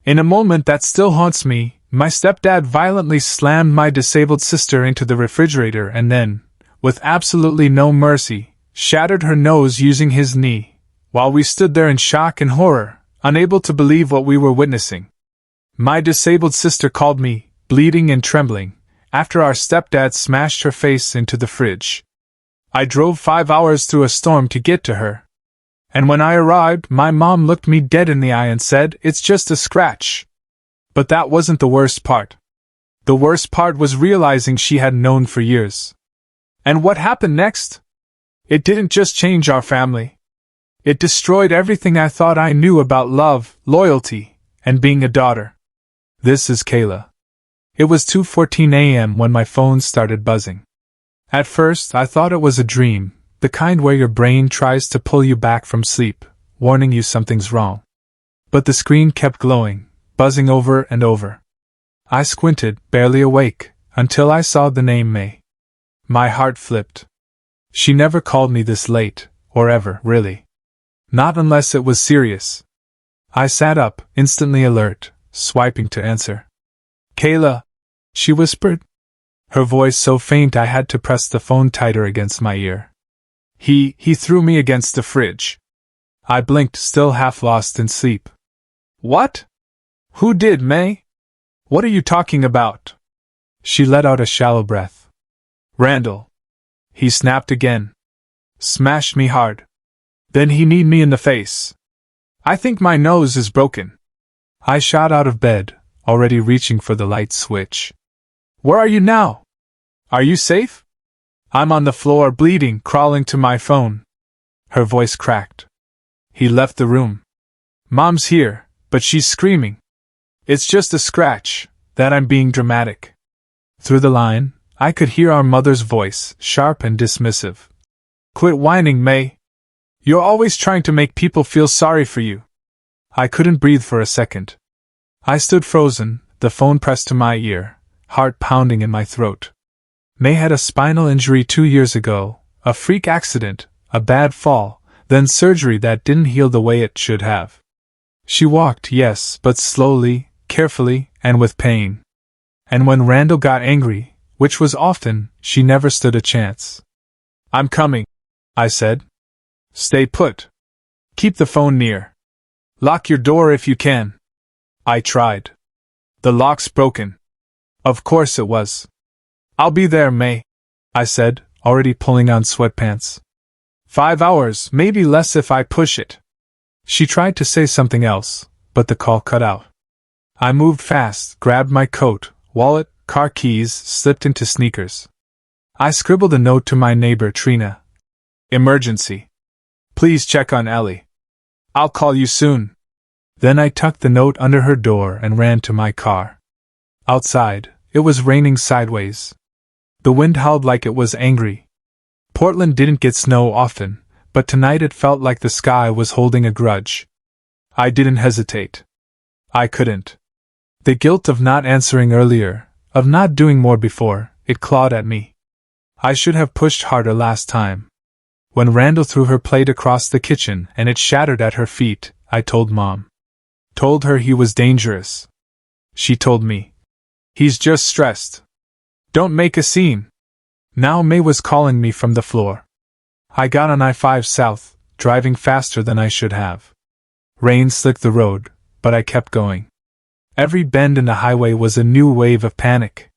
In a moment that still haunts me, my stepdad violently slammed my disabled sister into the refrigerator and then, with absolutely no mercy, shattered her nose using his knee, while we stood there in shock and horror, unable to believe what we were witnessing. My disabled sister called me, bleeding and trembling, after our stepdad smashed her face into the fridge. I drove 5 hours through a storm to get to her. And when I arrived, my mom looked me dead in the eye and said, "It's just a scratch." But that wasn't the worst part. The worst part was realizing she had known for years. And what happened next? It didn't just change our family. It destroyed everything I thought I knew about love, loyalty, and being a daughter. This is Kayla. It was 2:14 a.m. when my phone started buzzing. At first, I thought it was a dream, the kind where your brain tries to pull you back from sleep, warning you something's wrong. But the screen kept glowing, buzzing over and over. I squinted, barely awake, until I saw the name May. My heart flipped. She never called me this late, or ever, really. Not unless it was serious. I sat up, instantly alert, swiping to answer. "Kayla," she whispered. Her voice so faint I had to press the phone tighter against my ear. He threw me against the fridge. I blinked, still half lost in sleep. "What? Who did, May? What are you talking about?" She let out a shallow breath. "Randall." He snapped again. "Smashed me hard. Then he kneed me in the face. I think my nose is broken." I shot out of bed, already reaching for the light switch. "Where are you now? Are you safe?" "I'm on the floor, bleeding, crawling to my phone." Her voice cracked. He left the room. "Mom's here, but she's screaming. It's just a scratch, that I'm being dramatic." Through the line, I could hear our mother's voice, sharp and dismissive. "Quit whining, May. You're always trying to make people feel sorry for you." I couldn't breathe for a second. I stood frozen, the phone pressed to my ear, heart pounding in my throat. May had a spinal injury 2 years ago, a freak accident, a bad fall, then surgery that didn't heal the way it should have. She walked, yes, but slowly, carefully, and with pain. And when Randall got angry, which was often, she never stood a chance. "I'm coming," I said. "Stay put. Keep the phone near. Lock your door if you can." I tried. "The lock's broken." Of course it was. "I'll be there, May," I said, already pulling on sweatpants. 5 hours, maybe less if I push it. She tried to say something else, but the call cut out. I moved fast, grabbed my coat, wallet, car keys, slipped into sneakers. I scribbled a note to my neighbor Trina. "Emergency. Please check on Ellie. I'll call you soon." Then I tucked the note under her door and ran to my car. Outside, it was raining sideways. The wind howled like it was angry. Portland didn't get snow often, but tonight it felt like the sky was holding a grudge. I didn't hesitate. I couldn't. The guilt of not answering earlier, of not doing more before, it clawed at me. I should have pushed harder last time. When Randall threw her plate across the kitchen and it shattered at her feet, I told Mom. Told her he was dangerous. She told me, "He's just stressed. Don't make a scene." Now May was calling me from the floor. I got on I-5 South, driving faster than I should have. Rain slicked the road, but I kept going. Every bend in the highway was a new wave of panic.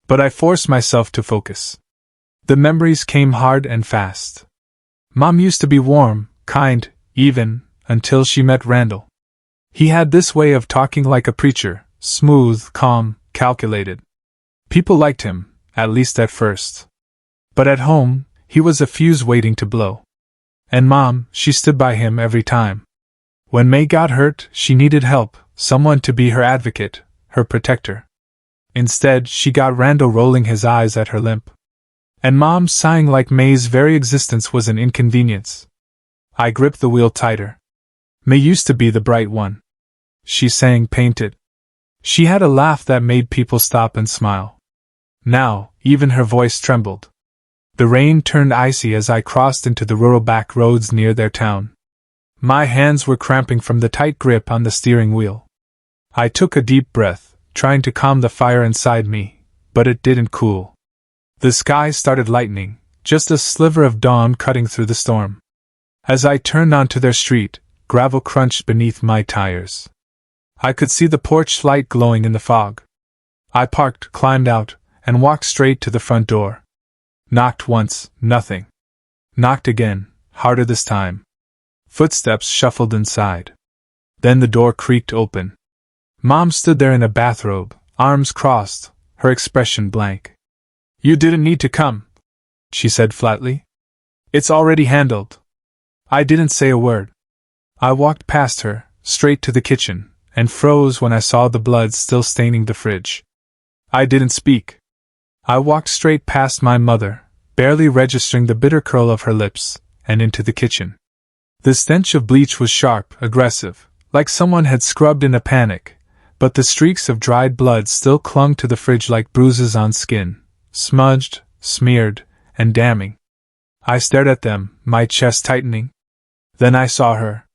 But I forced myself to focus. The memories came hard and fast. Mom used to be warm, kind, even, until she met Randall. He had this way of talking like a preacher, smooth, calm, calculated. People liked him, at least at first. But at home, he was a fuse waiting to blow. And Mom, she stood by him every time. When May got hurt, she needed help, someone to be her advocate, her protector. Instead, she got Randall rolling his eyes at her limp. And Mom sighing like May's very existence was an inconvenience. I gripped the wheel tighter. May used to be the bright one. She sang painted. She had a laugh that made people stop and smile. Now, even her voice trembled. The rain turned icy as I crossed into the rural back roads near their town. My hands were cramping from the tight grip on the steering wheel. I took a deep breath, trying to calm the fire inside me, but it didn't cool. The sky started lightening, just a sliver of dawn cutting through the storm. As I turned onto their street, gravel crunched beneath my tires. I could see the porch light glowing in the fog. I parked, climbed out, and walked straight to the front door. Knocked once, nothing. Knocked again, harder this time. Footsteps shuffled inside. Then the door creaked open. Mom stood there in a bathrobe, arms crossed, her expression blank. "You didn't need to come," she said flatly. "It's already handled." I didn't say a word. I walked past her, straight to the kitchen, and froze when I saw the blood still staining the fridge. I didn't speak. I walked straight past my mother, barely registering the bitter curl of her lips, and into the kitchen. The stench of bleach was sharp, aggressive, like someone had scrubbed in a panic, but the streaks of dried blood still clung to the fridge like bruises on skin, smudged, smeared, and damning. I stared at them, my chest tightening. Then I saw her.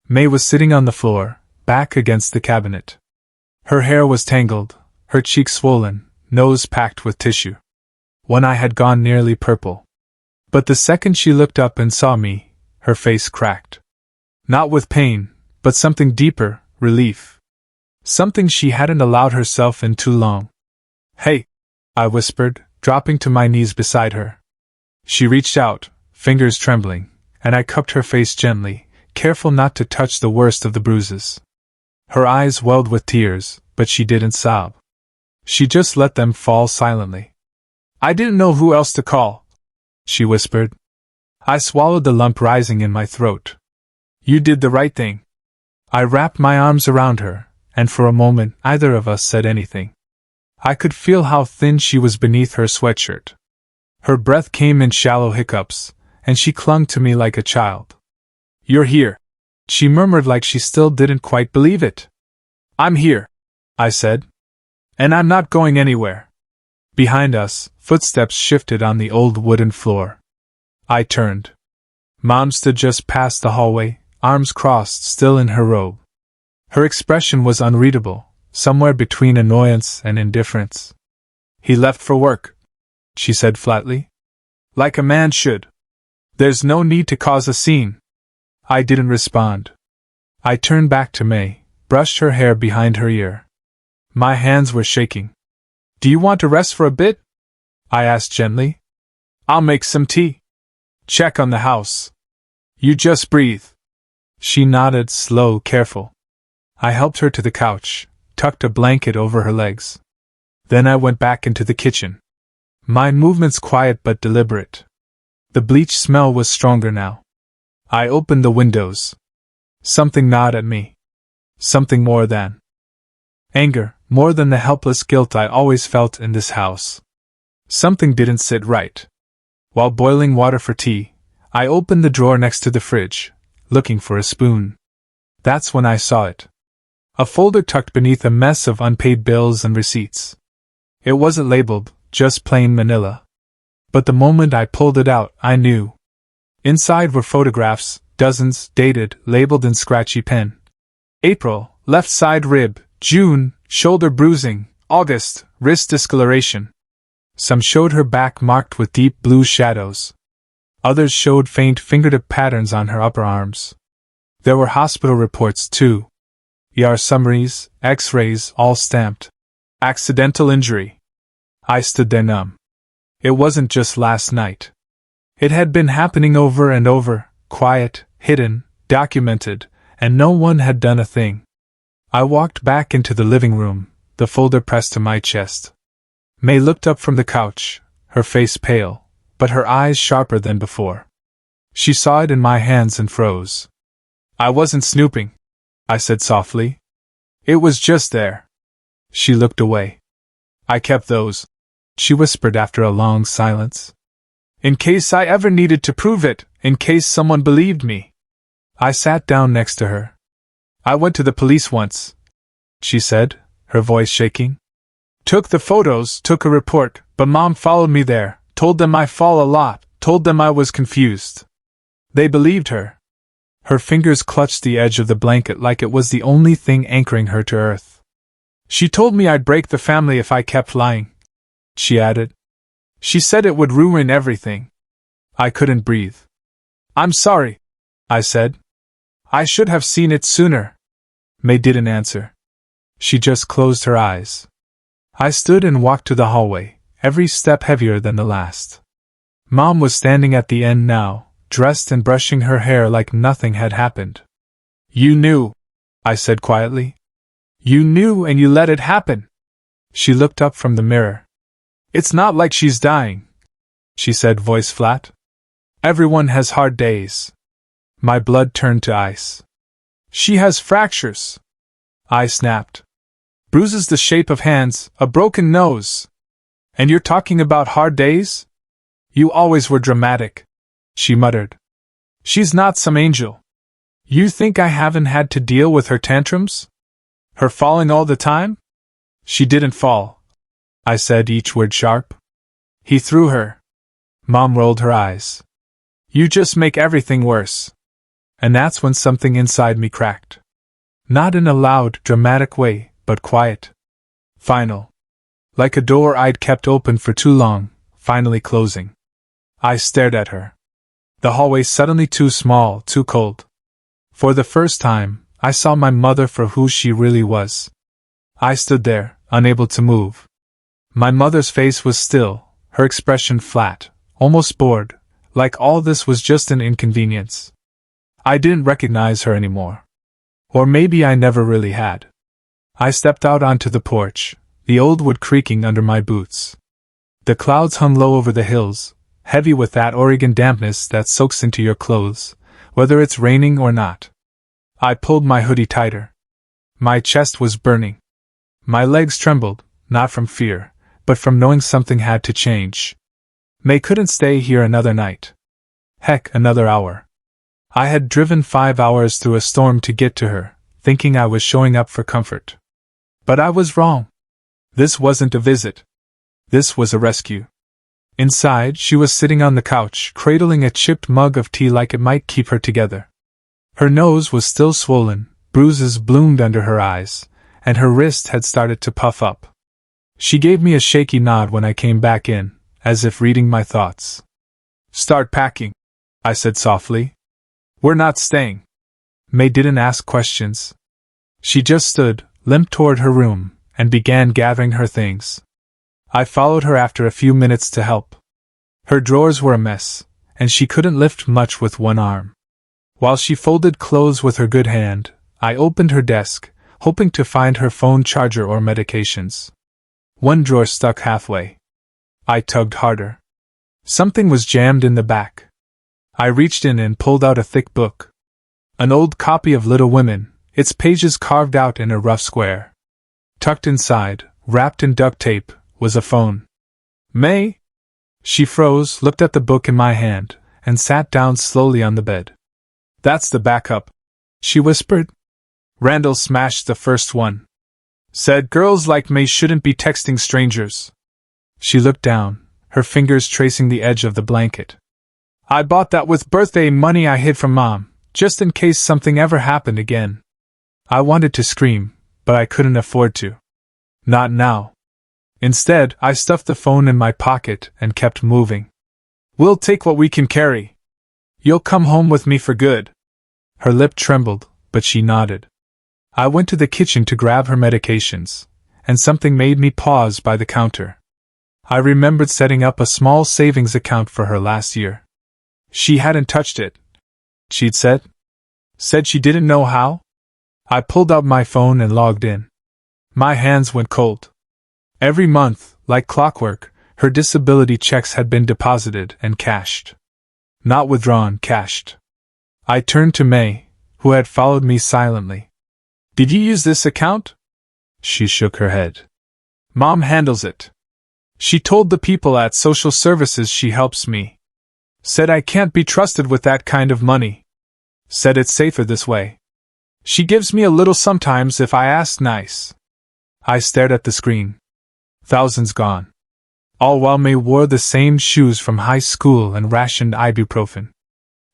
May was sitting on the floor, back against the cabinet. Her hair was tangled, her cheeks swollen, nose packed with tissue. One eye had gone nearly purple. But the second she looked up and saw me, her face cracked. Not with pain, but something deeper, relief. Something she hadn't allowed herself in too long. "Hey," I whispered, dropping to my knees beside her. She reached out, fingers trembling, and I cupped her face gently, careful not to touch the worst of the bruises. Her eyes welled with tears, but she didn't sob. She just let them fall silently. "I didn't know who else to call," she whispered. I swallowed the lump rising in my throat. "You did the right thing." I wrapped my arms around her, and for a moment neither of us said anything. I could feel how thin she was beneath her sweatshirt. Her breath came in shallow hiccups, and she clung to me like a child. "You're here," she murmured like she still didn't quite believe it. "I'm here," I said. "And I'm not going anywhere." Behind us, footsteps shifted on the old wooden floor. I turned. Mom stood just past the hallway, arms crossed, still in her robe. Her expression was unreadable, somewhere between annoyance and indifference. "He left for work," she said flatly. "Like a man should. There's no need to cause a scene." I didn't respond. I turned back to May, brushed her hair behind her ear. My hands were shaking. "Do you want to rest for a bit?" I asked gently. "I'll make some tea. Check on the house. You just breathe." She nodded, slow, careful. I helped her to the couch, tucked a blanket over her legs. Then I went back into the kitchen. My movements quiet but deliberate. The bleach smell was stronger now. I opened the windows. Something gnawed at me. Something more than anger, more than the helpless guilt I always felt in this house. Something didn't sit right. While boiling water for tea, I opened the drawer next to the fridge, looking for a spoon. That's when I saw it. A folder tucked beneath a mess of unpaid bills and receipts. It wasn't labeled, just plain manila. But the moment I pulled it out, I knew. Inside were photographs, dozens, dated, labeled in scratchy pen. April, left side rib; June, shoulder bruising; August, wrist discoloration. Some showed her back marked with deep blue shadows. Others showed faint fingertip patterns on her upper arms. There were hospital reports, too. ER summaries, X-rays, all stamped. Accidental injury. I stood there numb. It wasn't just last night. It had been happening over and over, quiet, hidden, documented, and no one had done a thing. I walked back into the living room, the folder pressed to my chest. May looked up from the couch, her face pale, but her eyes sharper than before. She saw it in my hands and froze. "I wasn't snooping," I said softly. "It was just there." She looked away. "I kept those," she whispered after a long silence. "In case I ever needed to prove it, in case someone believed me." I sat down next to her. "I went to the police once," she said, her voice shaking. "Took the photos, took a report, but Mom followed me there, told them I fall a lot, told them I was confused. They believed her." Her fingers clutched the edge of the blanket like it was the only thing anchoring her to earth. She told me I'd break the family if I kept lying, she added. She said it would ruin everything. I couldn't breathe. I'm sorry, I said. I should have seen it sooner. May didn't answer. She just closed her eyes. I stood and walked to the hallway, every step heavier than the last. Mom was standing at the end now, dressed and brushing her hair like nothing had happened. You knew, I said quietly. You knew and you let it happen. She looked up from the mirror. It's not like she's dying, she said, voice flat. Everyone has hard days. My blood turned to ice. She has fractures, I snapped. Bruises the shape of hands, a broken nose. And you're talking about hard days? You always were dramatic, she muttered. She's not some angel. You think I haven't had to deal with her tantrums? Her falling all the time? She didn't fall, I said, each word sharp. He threw her. Mom rolled her eyes. You just make everything worse. And that's when something inside me cracked. Not in a loud, dramatic way, but quiet. Final. Like a door I'd kept open for too long, finally closing. I stared at her. The hallway suddenly too small, too cold. For the first time, I saw my mother for who she really was. I stood there, unable to move. My mother's face was still, her expression flat, almost bored, like all this was just an inconvenience. I didn't recognize her anymore. Or maybe I never really had. I stepped out onto the porch, the old wood creaking under my boots. The clouds hung low over the hills, heavy with that Oregon dampness that soaks into your clothes, whether it's raining or not. I pulled my hoodie tighter. My chest was burning. My legs trembled, not from fear, but from knowing something had to change. May couldn't stay here another night. Heck, another hour. I had driven 5 hours through a storm to get to her, thinking I was showing up for comfort. But I was wrong. This wasn't a visit. This was a rescue. Inside, she was sitting on the couch, cradling a chipped mug of tea like it might keep her together. Her nose was still swollen, bruises bloomed under her eyes, and her wrist had started to puff up. She gave me a shaky nod when I came back in, as if reading my thoughts. Start packing, I said softly. We're not staying. May didn't ask questions. She just stood, limped toward her room, and began gathering her things. I followed her after a few minutes to help. Her drawers were a mess, and she couldn't lift much with one arm. While she folded clothes with her good hand, I opened her desk, hoping to find her phone charger or medications. One drawer stuck halfway. I tugged harder. Something was jammed in the back. I reached in and pulled out a thick book. An old copy of Little Women, its pages carved out in a rough square. Tucked inside, wrapped in duct tape, was a phone. May? She froze, looked at the book in my hand, and sat down slowly on the bed. That's the backup, she whispered. Randall smashed the first one. Said girls like May shouldn't be texting strangers. She looked down, her fingers tracing the edge of the blanket. I bought that with birthday money I hid from Mom, just in case something ever happened again. I wanted to scream, but I couldn't afford to. Not now. Instead, I stuffed the phone in my pocket and kept moving. We'll take what we can carry. You'll come home with me for good. Her lip trembled, but she nodded. I went to the kitchen to grab her medications, and something made me pause by the counter. I remembered setting up a small savings account for her last year. She hadn't touched it, she'd said. Said she didn't know how? I pulled out my phone and logged in. My hands went cold. Every month, like clockwork, her disability checks had been deposited and cashed. Not withdrawn, cashed. I turned to May, who had followed me silently. Did you use this account? She shook her head. Mom handles it. She told the people at social services she helps me. Said I can't be trusted with that kind of money. Said it's safer this way. She gives me a little sometimes if I ask nice. I stared at the screen. Thousands gone. All while May wore the same shoes from high school and rationed ibuprofen.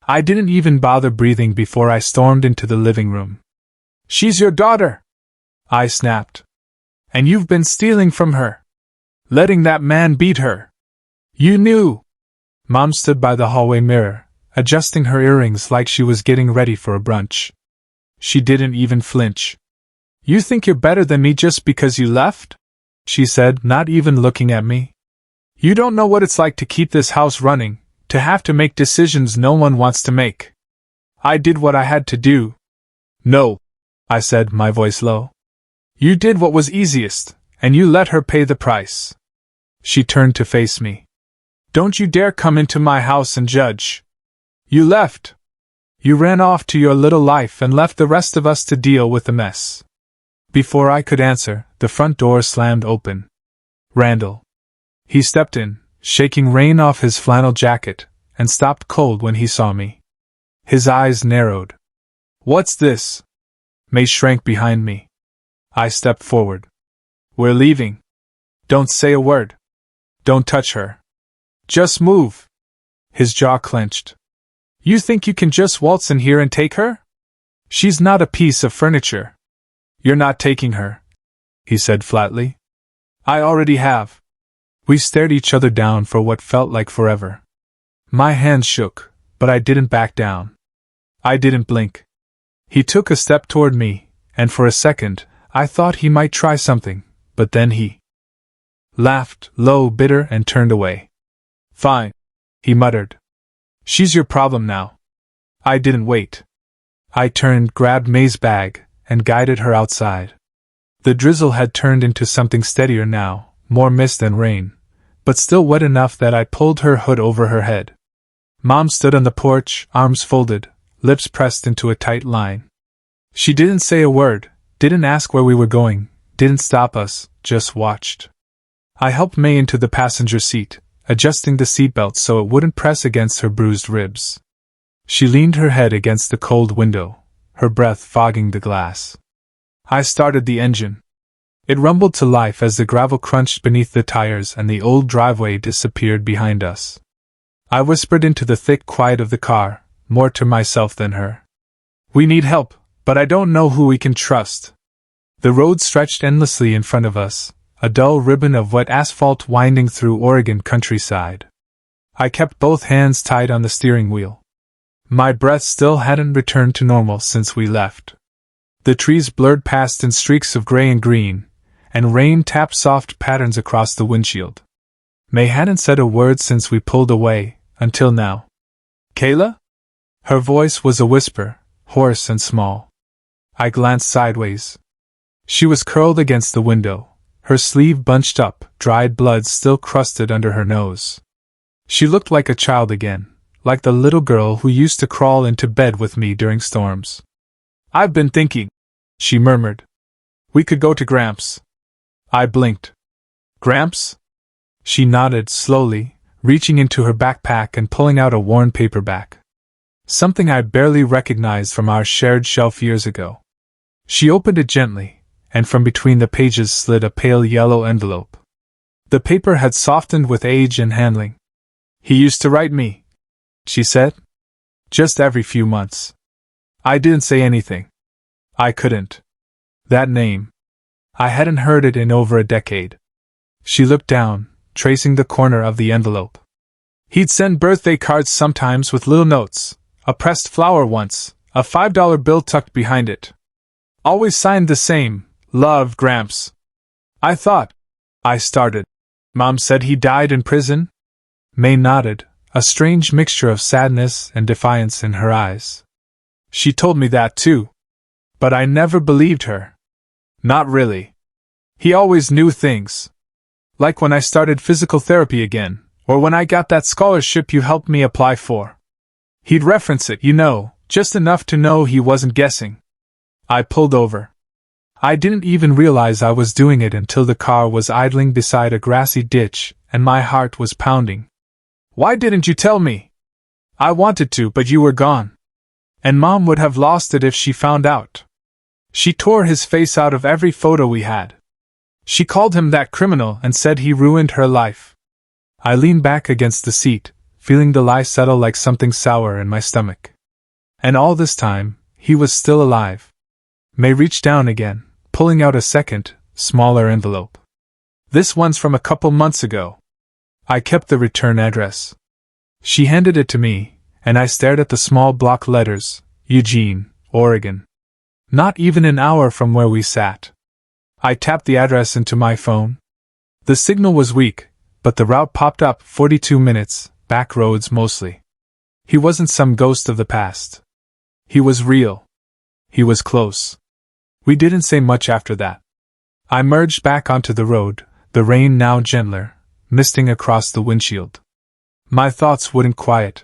I didn't even bother breathing before I stormed into the living room. She's your daughter! I snapped. And you've been stealing from her. Letting that man beat her. You knew. Mom stood by the hallway mirror, adjusting her earrings like she was getting ready for a brunch. She didn't even flinch. You think you're better than me just because you left? She said, not even looking at me. You don't know what it's like to keep this house running, to have to make decisions no one wants to make. I did what I had to do. No, I said, my voice low. You did what was easiest, and you let her pay the price. She turned to face me. Don't you dare come into my house and judge. You left. You ran off to your little life and left the rest of us to deal with the mess. Before I could answer, the front door slammed open. Randall. He stepped in, shaking rain off his flannel jacket, and stopped cold when he saw me. His eyes narrowed. What's this? May shrank behind me. I stepped forward. We're leaving. Don't say a word. Don't touch her. Just move. His jaw clenched. You think you can just waltz in here and take her? She's not a piece of furniture. You're not taking her, he said flatly. I already have. We stared each other down for what felt like forever. My hands shook, but I didn't back down. I didn't blink. He took a step toward me, and for a second, I thought he might try something, but then he laughed, low, bitter, and turned away. Fine, he muttered. She's your problem now. I didn't wait. I turned, grabbed May's bag, and guided her outside. The drizzle had turned into something steadier now, more mist than rain, but still wet enough that I pulled her hood over her head. Mom stood on the porch, arms folded, lips pressed into a tight line. She didn't say a word, didn't ask where we were going, didn't stop us, just watched. I helped May into the passenger seat, adjusting the seatbelt so it wouldn't press against her bruised ribs. She leaned her head against the cold window, her breath fogging the glass. I started the engine. It rumbled to life as the gravel crunched beneath the tires and the old driveway disappeared behind us. I whispered into the thick quiet of the car, more to myself than her. We need help, but I don't know who we can trust. The road stretched endlessly in front of us, a dull ribbon of wet asphalt winding through Oregon countryside. I kept both hands tight on the steering wheel. My breath still hadn't returned to normal since we left. The trees blurred past in streaks of gray and green, and rain tapped soft patterns across the windshield. May hadn't said a word since we pulled away, until now. Kayla? Her voice was a whisper, hoarse and small. I glanced sideways. She was curled against the window, her sleeve bunched up, dried blood still crusted under her nose. She looked like a child again, like the little girl who used to crawl into bed with me during storms. I've been thinking, she murmured. We could go to Gramps. I blinked. Gramps? She nodded slowly, reaching into her backpack and pulling out a worn paperback. Something I barely recognized from our shared shelf years ago. She opened it gently, and from between the pages slid a pale yellow envelope. The paper had softened with age and handling. He used to write me, she said. Just every few months. I didn't say anything. I couldn't. That name. I hadn't heard it in over a decade. She looked down, tracing the corner of the envelope. He'd send birthday cards sometimes with little notes, a pressed flower once, a $5 bill tucked behind it. Always signed the same, Love, Gramps. I thought. I started. Mom said he died in prison? May nodded, a strange mixture of sadness and defiance in her eyes. She told me that too. But I never believed her. Not really. He always knew things. Like when I started physical therapy again, or when I got that scholarship you helped me apply for. He'd reference it, just enough to know he wasn't guessing. I pulled over. I didn't even realize I was doing it until the car was idling beside a grassy ditch, and my heart was pounding. Why didn't you tell me? I wanted to, but you were gone. And Mom would have lost it if she found out. She tore his face out of every photo we had. She called him that criminal and said he ruined her life. I leaned back against the seat, feeling the lie settle like something sour in my stomach. And all this time, he was still alive. May reached down again, pulling out a second, smaller envelope. This one's from a couple months ago. I kept the return address. She handed it to me, and I stared at the small block letters, Eugene, Oregon. Not even an hour from where we sat. I tapped the address into my phone. The signal was weak, but the route popped up 42 minutes, back roads mostly. He wasn't some ghost of the past. He was real. He was close. We didn't say much after that. I merged back onto the road, the rain now gentler, misting across the windshield. My thoughts wouldn't quiet.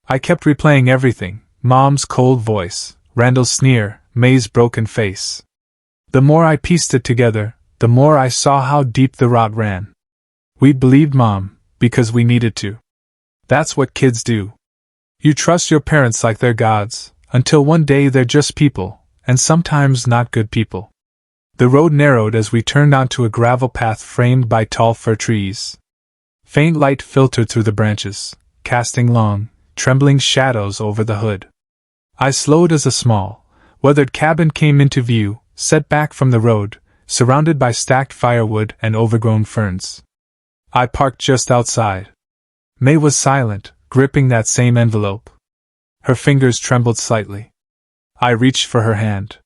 I kept replaying everything, Mom's cold voice, Randall's sneer, May's broken face. The more I pieced it together, the more I saw how deep the rot ran. We'd believed Mom, because we needed to. That's what kids do. You trust your parents like they're gods, until one day they're just people, and sometimes not good people. The road narrowed as we turned onto a gravel path framed by tall fir trees. Faint light filtered through the branches, casting long, trembling shadows over the hood. I slowed as a small, weathered cabin came into view, set back from the road, surrounded by stacked firewood and overgrown ferns. I parked just outside. May was silent, gripping that same envelope. Her fingers trembled slightly. I reached for her hand.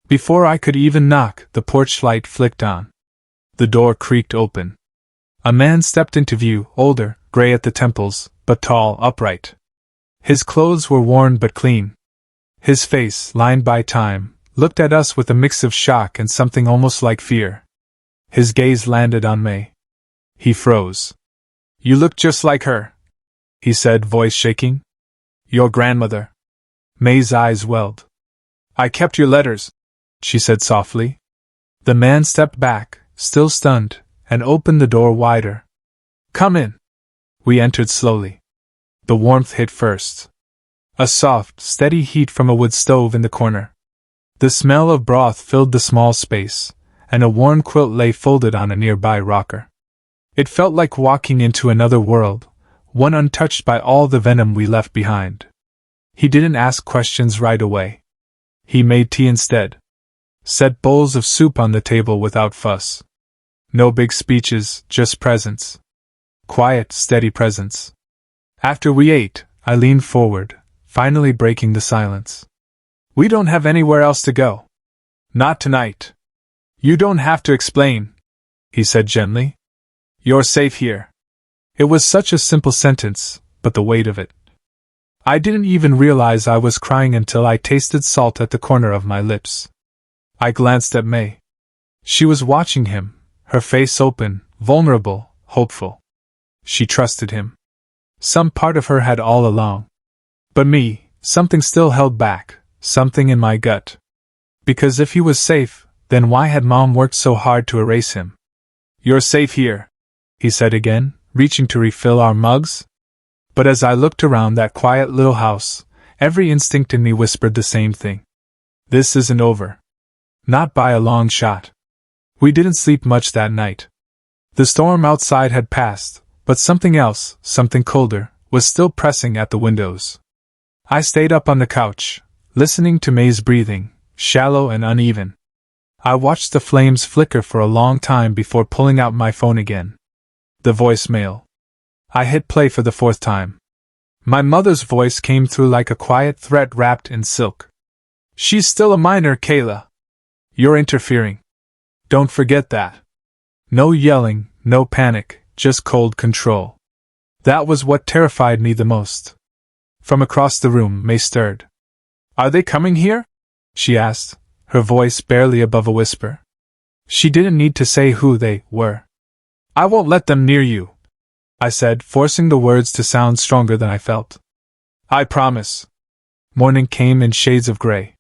Before I could even knock, the porch light flicked on. The door creaked open. A man stepped into view, older, gray at the temples, but tall, upright. His clothes were worn but clean. His face, lined by time, looked at us with a mix of shock and something almost like fear. His gaze landed on May. He froze. "You look just like her," he said, voice shaking. "Your grandmother." May's eyes welled. "I kept your letters," she said softly. The man stepped back, still stunned, and opened the door wider. "Come in." We entered slowly. The warmth hit first. A soft, steady heat from a wood stove in the corner. The smell of broth filled the small space, and a worn quilt lay folded on a nearby rocker. It felt like walking into another world, one untouched by all the venom we left behind. He didn't ask questions right away. He made tea instead. Set bowls of soup on the table without fuss. No big speeches, just presence. Quiet, steady presence. After we ate, I leaned forward, finally breaking the silence. "We don't have anywhere else to go." "Not tonight." "You don't have to explain," he said gently. "You're safe here." It was such a simple sentence, but the weight of it. I didn't even realize I was crying until I tasted salt at the corner of my lips. I glanced at May. She was watching him, her face open, vulnerable, hopeful. She trusted him. Some part of her had all along. But me, something still held back, something in my gut. Because if he was safe, then why had Mom worked so hard to erase him? "You're safe here," he said again, reaching to refill our mugs. But as I looked around that quiet little house, every instinct in me whispered the same thing. This isn't over. Not by a long shot. We didn't sleep much that night. The storm outside had passed, but something else, something colder, was still pressing at the windows. I stayed up on the couch, listening to May's breathing, shallow and uneven. I watched the flames flicker for a long time before pulling out my phone again. The voicemail. I hit play for the fourth time. My mother's voice came through like a quiet threat wrapped in silk. "She's still a minor, Kayla. You're interfering. Don't forget that." No yelling, no panic, just cold control. That was what terrified me the most. From across the room, May stirred. "Are they coming here?" she asked, her voice barely above a whisper. She didn't need to say who they were. "I won't let them near you," I said, forcing the words to sound stronger than I felt. "I promise." Morning came in shades of gray.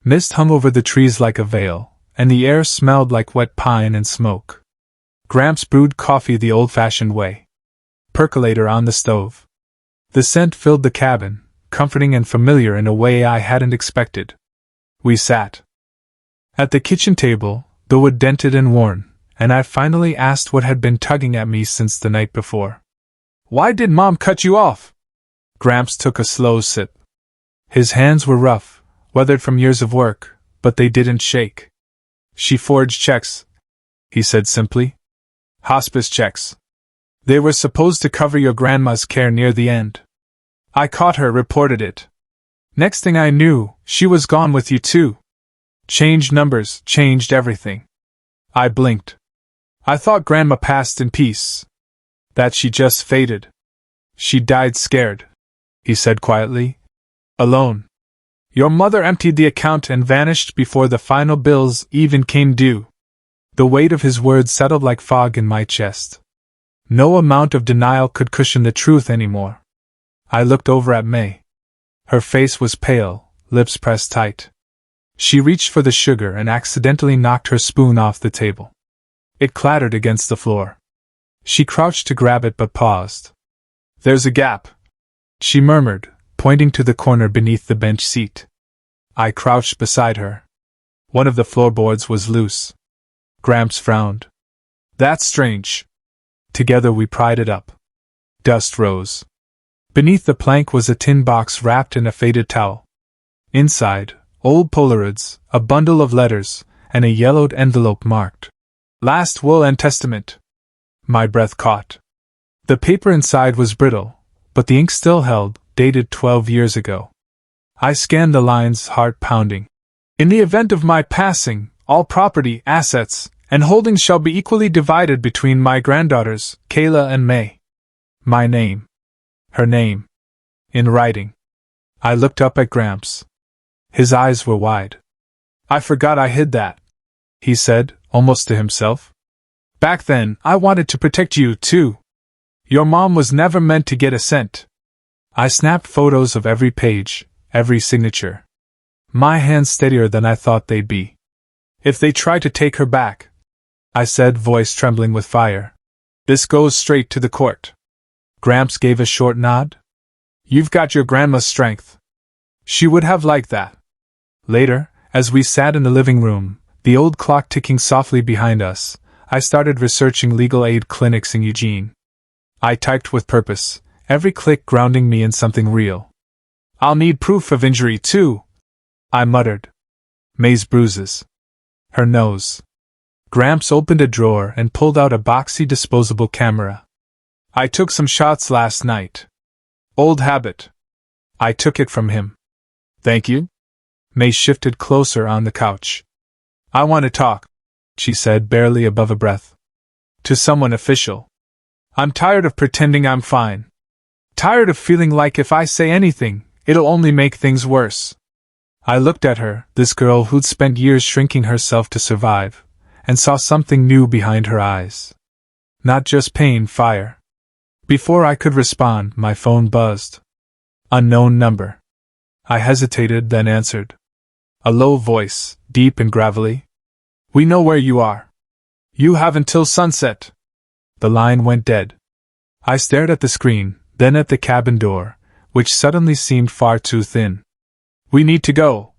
Mist hung over the trees like a veil, and the air smelled like wet pine and smoke. Gramps brewed coffee the old-fashioned way. Percolator on the stove. The scent filled the cabin, comforting and familiar in a way I hadn't expected. We sat at the kitchen table, the wood dented and worn, and I finally asked what had been tugging at me since the night before. "Why did Mom cut you off?" Gramps took a slow sip. His hands were rough, weathered from years of work, but they didn't shake. "She forged checks, he said simply. Hospice checks. They were supposed to cover your grandma's care near the end. I caught her, reported it. Next thing I knew, she was gone with you too. Changed numbers, changed everything. I blinked. I thought Grandma passed in peace. That she just faded. She died scared, he said quietly. Alone. Your mother emptied the account and vanished before the final bills even came due. The weight of his words settled like fog in my chest. No amount of denial could cushion the truth anymore. I looked over at May. Her face was pale, lips pressed tight. She reached for the sugar and accidentally knocked her spoon off the table. It clattered against the floor. She crouched to grab it but paused. There's a gap, she murmured, pointing to the corner beneath the bench seat. I crouched beside her. One of the floorboards was loose. Gramps frowned. That's strange. Together we pried it up. Dust rose. Beneath the plank was a tin box wrapped in a faded towel. Inside, old Polaroids, a bundle of letters, and a yellowed envelope marked Last Will and Testament. My breath caught. The paper inside was brittle, but the ink still held, dated 12 years ago. I scanned the lines, heart pounding. In the event of my passing, all property, assets, and holdings shall be equally divided between my granddaughters, Kayla and May. My name. Her name. In writing. I looked up at Gramps. His eyes were wide. I forgot I hid that, he said, almost to himself. Back then, I wanted to protect you, too. Your mom was never meant to get a cent. I snapped photos of every page, every signature. My hands steadier than I thought they'd be. If they try to take her back, I said, voice trembling with fire, this goes straight to the court. Gramps gave a short nod. You've got your grandma's strength. She would have liked that. Later, as we sat in the living room, the old clock ticking softly behind us, I started researching legal aid clinics in Eugene. I typed with purpose, every click grounding me in something real. I'll need proof of injury, too, I muttered. May's bruises. Her nose. Gramps opened a drawer and pulled out a boxy disposable camera. I took some shots last night. Old habit. I took it from him. Thank you. May shifted closer on the couch. I want to talk, she said, barely above a breath. To someone official. I'm tired of pretending I'm fine. Tired of feeling like if I say anything, it'll only make things worse. I looked at her, this girl who'd spent years shrinking herself to survive, and saw something new behind her eyes. Not just pain, fire. Before I could respond, my phone buzzed. Unknown number. I hesitated, then answered. A low voice, deep and gravelly. We know where you are. You have until sunset. The line went dead. I stared at the screen, then at the cabin door, which suddenly seemed far too thin. We need to go,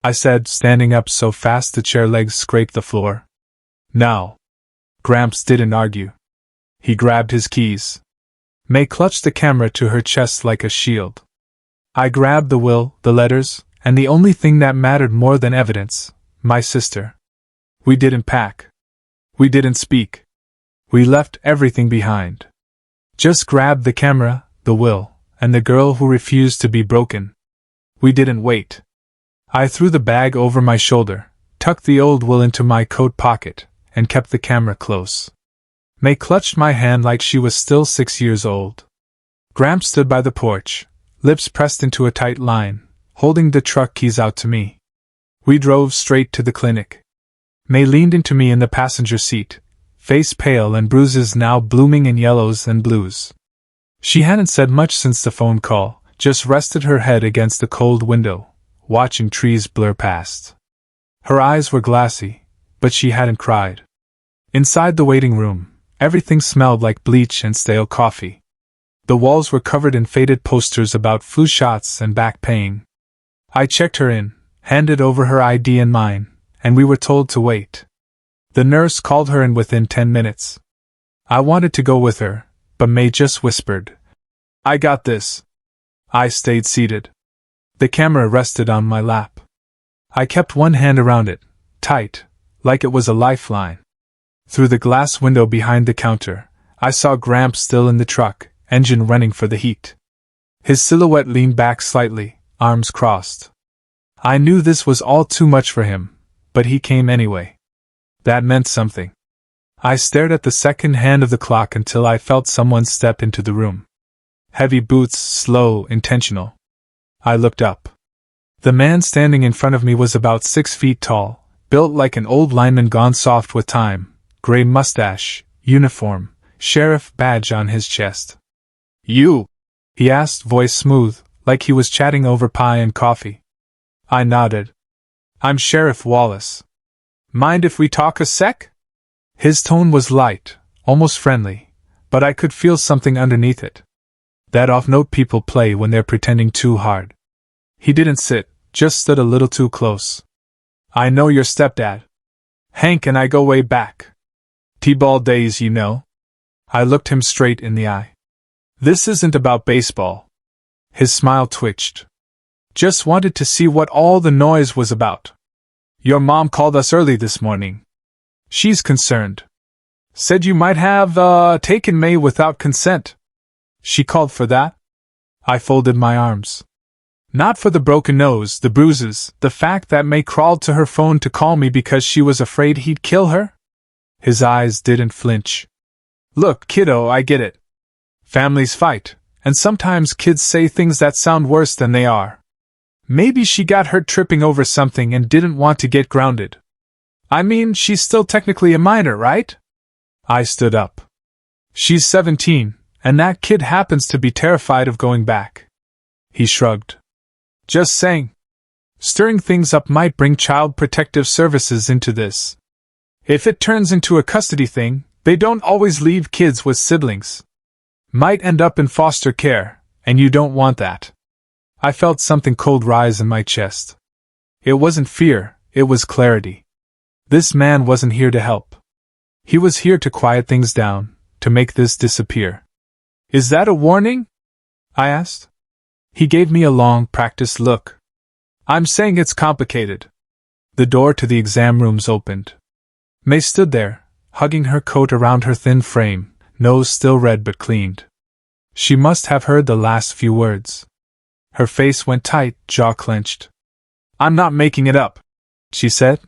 I said, standing up so fast the chair legs scraped the floor. Now. Gramps didn't argue. He grabbed his keys. May clutched the camera to her chest like a shield. I grabbed the will, the letters, and the only thing that mattered more than evidence, my sister. We didn't pack. We didn't speak. We left everything behind. Just grabbed the camera, the will, and the girl who refused to be broken. We didn't wait. I threw the bag over my shoulder, tucked the old will into my coat pocket, and kept the camera close. May clutched my hand like she was still 6 years old. Gramps stood by the porch, lips pressed into a tight line, holding the truck keys out to me. We drove straight to the clinic. May leaned into me in the passenger seat, face pale and bruises now blooming in yellows and blues. She hadn't said much since the phone call, just rested her head against the cold window, watching trees blur past. Her eyes were glassy, but she hadn't cried. Inside the waiting room, everything smelled like bleach and stale coffee. The walls were covered in faded posters about flu shots and back pain. I checked her in, handed over her ID and mine, and we were told to wait. The nurse called her in within 10 minutes. I wanted to go with her, but May just whispered, I got this. I stayed seated. The camera rested on my lap. I kept one hand around it, tight, like it was a lifeline. Through the glass window behind the counter, I saw Gramps still in the truck, engine running for the heat. His silhouette leaned back slightly, arms crossed. I knew this was all too much for him, but he came anyway. That meant something. I stared at the second hand of the clock until I felt someone step into the room. Heavy boots, slow, intentional. I looked up. The man standing in front of me was about 6 feet tall, built like an old lineman gone soft with time, gray mustache, uniform, sheriff badge on his chest. "You?" he asked, voice smooth, like he was chatting over pie and coffee. I nodded. "I'm Sheriff Wallace. Mind if we talk a sec?" His tone was light, almost friendly, but I could feel something underneath it. That off-note people play when they're pretending too hard. He didn't sit, just stood a little too close. "I know your stepdad. Hank and I go way back. T-ball days, you know." I looked him straight in the eye. "This isn't about baseball." His smile twitched. "Just wanted to see what all the noise was about. Your mom called us early this morning. She's concerned. Said you might have, taken May without consent." "She called for that?" I folded my arms. "Not for the broken nose, the bruises, the fact that May crawled to her phone to call me because she was afraid he'd kill her?" His eyes didn't flinch. "Look, kiddo, I get it. Families fight, and sometimes kids say things that sound worse than they are. Maybe she got hurt tripping over something and didn't want to get grounded. I mean, she's still technically a minor, right?" I stood up. "She's 17, and that kid happens to be terrified of going back." He shrugged. "Just saying. Stirring things up might bring Child Protective Services into this. If it turns into a custody thing, they don't always leave kids with siblings. Might end up in foster care, and you don't want that." I felt something cold rise in my chest. It wasn't fear, it was clarity. This man wasn't here to help. He was here to quiet things down, to make this disappear. "Is that a warning?" I asked. He gave me a long, practiced look. "I'm saying it's complicated." The door to the exam rooms opened. May stood there, hugging her coat around her thin frame, nose still red but cleaned. She must have heard the last few words. Her face went tight, jaw clenched. "I'm not making it up," she said.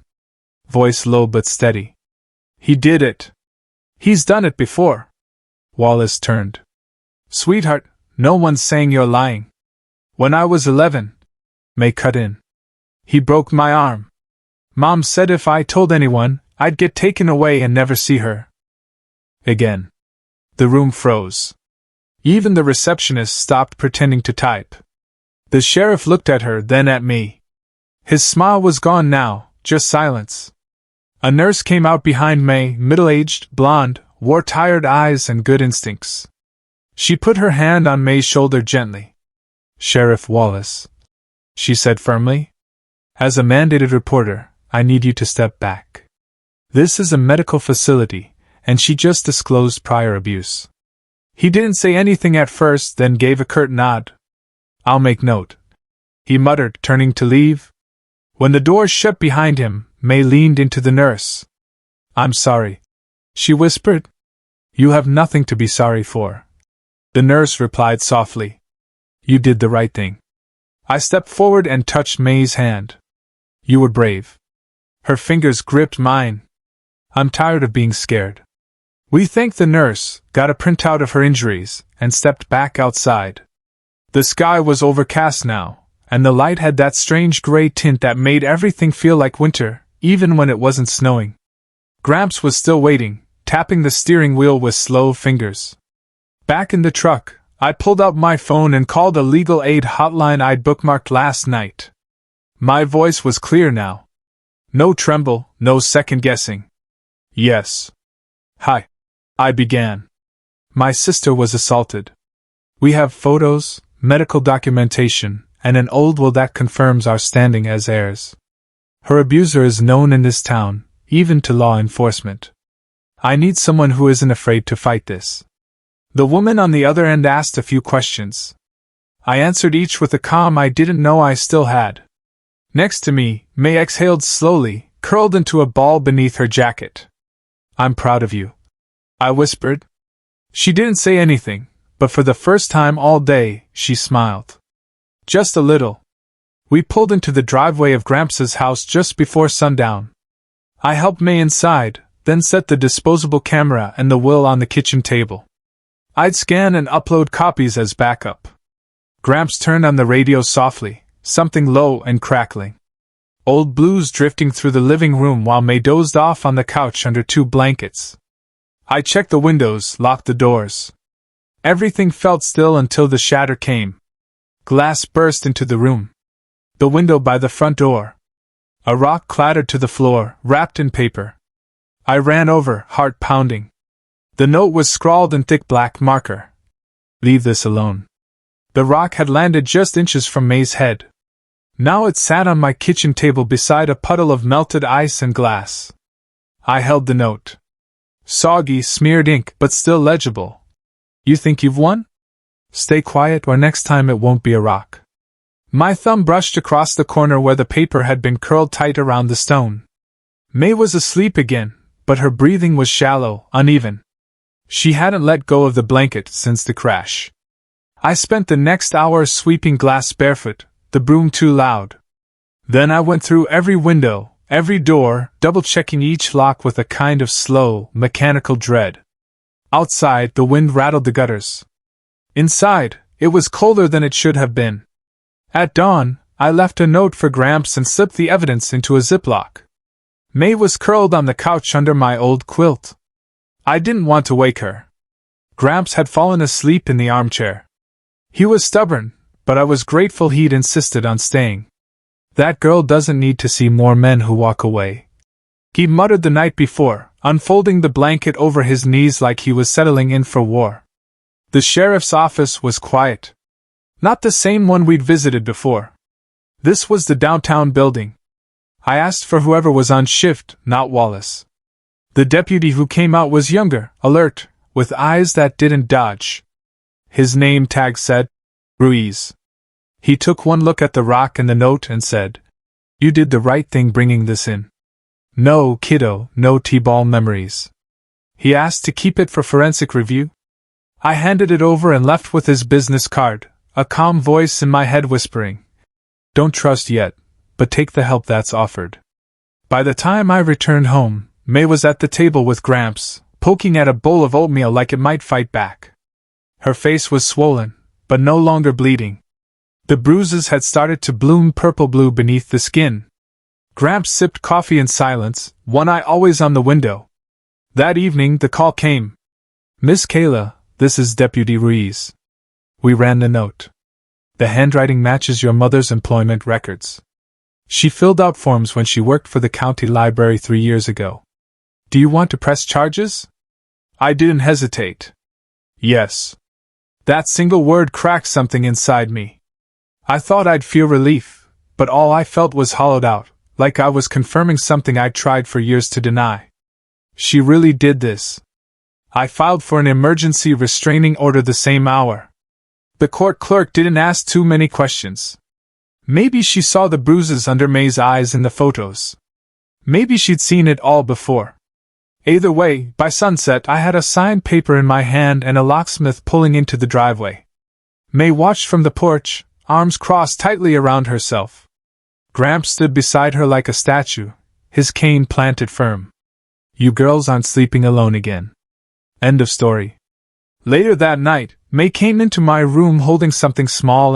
Voice low but steady. "He did it. He's done it before." Wallace turned. "Sweetheart, no one's saying you're lying. When I was 11, May cut in. He broke my arm. Mom said if I told anyone, I'd get taken away and never see her again." The room froze. Even the receptionist stopped pretending to type. The sheriff looked at her, then at me. His smile was gone now, just silence. A nurse came out behind May, middle-aged, blonde, wore tired eyes and good instincts. She put her hand on May's shoulder gently. "Sheriff Wallace," she said firmly. "As a mandated reporter, I need you to step back. This is a medical facility, and she just disclosed prior abuse." He didn't say anything at first, then gave a curt nod. "I'll make note," he muttered, turning to leave. When the door shut behind him, May leaned into the nurse. "I'm sorry," she whispered. "You have nothing to be sorry for," the nurse replied softly. "You did the right thing." I stepped forward and touched May's hand. "You were brave." Her fingers gripped mine. "I'm tired of being scared." We thanked the nurse, got a printout of her injuries, and stepped back outside. The sky was overcast now, and the light had that strange gray tint that made everything feel like winter, even when it wasn't snowing. Gramps was still waiting, tapping the steering wheel with slow fingers. Back in the truck, I pulled out my phone and called a legal aid hotline I'd bookmarked last night. My voice was clear now. No tremble, no second guessing. "Yes." "Hi," I began. "My sister was assaulted. We have photos, medical documentation, and an old will that confirms our standing as heirs. Her abuser is known in this town, even to law enforcement. I need someone who isn't afraid to fight this." The woman on the other end asked a few questions. I answered each with a calm I didn't know I still had. Next to me, May exhaled slowly, curled into a ball beneath her jacket. I'm proud of you, I whispered. She didn't say anything, but for the first time all day, she smiled. Just a little. We pulled into the driveway of Gramps' house just before sundown. I helped May inside, then set the disposable camera and the will on the kitchen table. I'd scan and upload copies as backup. Gramps turned on the radio softly, something low and crackling. Old blues drifting through the living room while May dozed off on the couch under 2 blankets. I checked the windows, locked the doors. Everything felt still until the shatter came. Glass burst into the room. The window by the front door. A rock clattered to the floor, wrapped in paper. I ran over, heart pounding. The note was scrawled in thick black marker. Leave this alone. The rock had landed just inches from May's head. Now it sat on my kitchen table beside a puddle of melted ice and glass. I held the note. Soggy, smeared ink, but still legible. You think you've won? Stay quiet or next time it won't be a rock. My thumb brushed across the corner where the paper had been curled tight around the stone. May was asleep again, but her breathing was shallow, uneven. She hadn't let go of the blanket since the crash. I spent the next hour sweeping glass barefoot, the broom too loud. Then I went through every window, every door, double-checking each lock with a kind of slow, mechanical dread. Outside, the wind rattled the gutters. Inside, it was colder than it should have been. At dawn, I left a note for Gramps and slipped the evidence into a ziplock. May was curled on the couch under my old quilt. I didn't want to wake her. Gramps had fallen asleep in the armchair. He was stubborn, but I was grateful he'd insisted on staying. That girl doesn't need to see more men who walk away, he muttered the night before, unfolding the blanket over his knees like he was settling in for war. The sheriff's office was quiet. Not the same one we'd visited before. This was the downtown building. I asked for whoever was on shift, not Wallace. The deputy who came out was younger, alert, with eyes that didn't dodge. His name tag said, Ruiz. He took one look at the rock and the note and said, You did the right thing bringing this in. No, kiddo, no T-ball memories. He asked to keep it for forensic review. I handed it over and left with his business card, a calm voice in my head whispering, Don't trust yet, but take the help that's offered. By the time I returned home, May was at the table with Gramps, poking at a bowl of oatmeal like it might fight back. Her face was swollen, but no longer bleeding. The bruises had started to bloom purple-blue beneath the skin. Gramps sipped coffee in silence, one eye always on the window. That evening the call came. Miss Kayla, this is Deputy Ruiz. We ran the note. The handwriting matches your mother's employment records. She filled out forms when she worked for the county library 3 years ago. Do you want to press charges? I didn't hesitate. Yes. That single word cracked something inside me. I thought I'd feel relief, but all I felt was hollowed out, like I was confirming something I'd tried for years to deny. She really did this. I filed for an emergency restraining order the same hour. The court clerk didn't ask too many questions. Maybe she saw the bruises under May's eyes in the photos. Maybe she'd seen it all before. Either way, by sunset I had a signed paper in my hand and a locksmith pulling into the driveway. May watched from the porch, arms crossed tightly around herself. Gramps stood beside her like a statue, his cane planted firm. You girls aren't sleeping alone again. End of story. Later that night, May came into my room holding something small